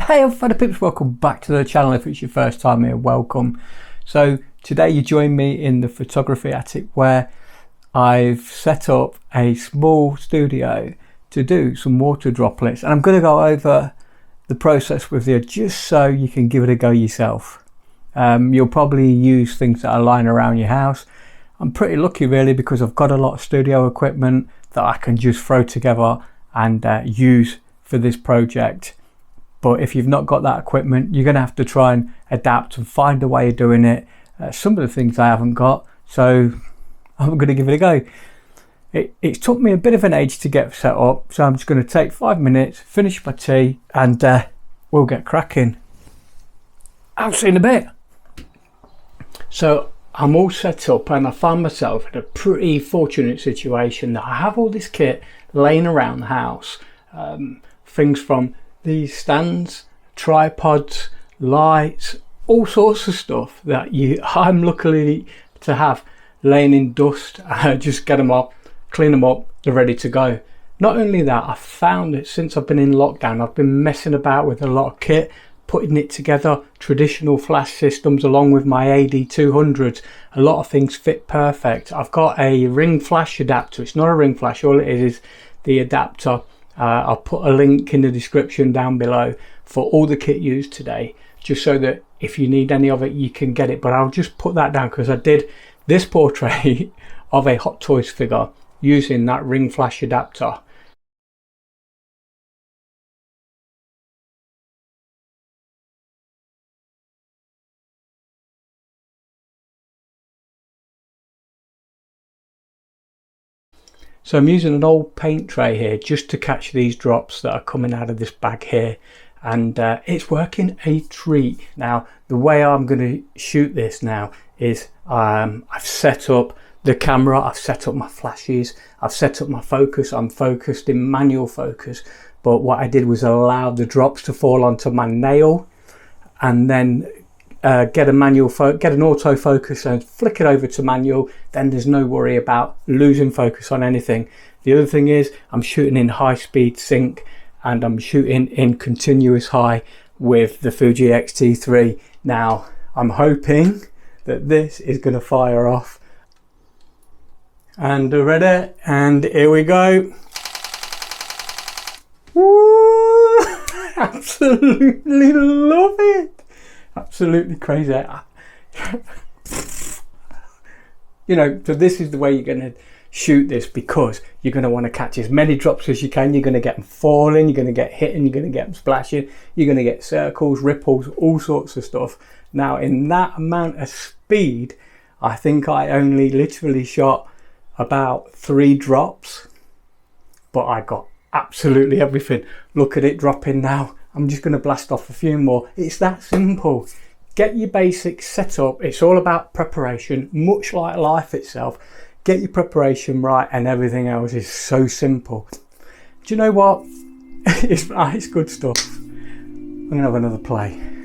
Hey fellow peeps, welcome back to the channel. If it's your first time here, welcome. So today you join me in the photography attic where I've set up a small studio to do some water droplets, and I'm going to go over the process with you just so you can give it a go yourself. You'll probably use things that are lying around your house. I'm pretty lucky really because I've got a lot of studio equipment that I can just throw together and use for this project. But if you've not got that equipment, you're going to have to try and adapt and find a way of doing it. Some of the things I haven't got, so I'm going to give it a go. It took me a bit of an age to get set up, so I'm just going to take 5 minutes, finish my tea, and we'll get cracking. I'll see you in a bit. So I'm all set up and I found myself in a pretty fortunate situation that I have all this kit laying around the house. Things from these stands, tripods, lights, all sorts of stuff that I'm lucky to have laying in dust. Just get them up, clean them up, they're ready to go. Not only that, I found that since I've been in lockdown, I've been messing about with a lot of kit, putting it together, traditional flash systems along with my AD200s. A lot of things fit perfect. I've got a ring flash adapter. It's not a ring flash, all it is the adapter. I'll put a link in the description down below for all the kit used today, just so that if you need any of it you can get it. But I'll just put that down because I did this portrait of a Hot Toys figure using that ring flash adapter. So I'm using an old paint tray here just to catch these drops that are coming out of this bag here, and it's working a treat. Now the way I'm going to shoot this now is I've set up the camera, I've set up my flashes, I've set up my focus. I'm focused in manual focus, but what I did was allow the drops to fall onto my nail and then get an autofocus and flick it over to manual. Then there's no worry about losing focus on anything. The other thing is I'm shooting in high speed sync and I'm shooting in continuous high with the Fuji X-T3. Now I'm hoping that this is going to fire off, and ready, and here we go. Woo! Absolutely love it. Absolutely crazy. You know, so this is the way you're going to shoot this, because you're going to want to catch as many drops as you can. You're going to get them falling, you're going to get hitting, you're going to get them splashing, you're going to get circles, ripples, all sorts of stuff. Now in that amount of speed, I think I only literally shot about 3 drops, but I got absolutely everything. Look at it dropping now. I'm just going to blast off a few more. It's that simple. Get your basics set up. It's all about preparation, much like life itself. Get your preparation right and everything else is so simple. Do you know what? It's good stuff. I'm going to have another play.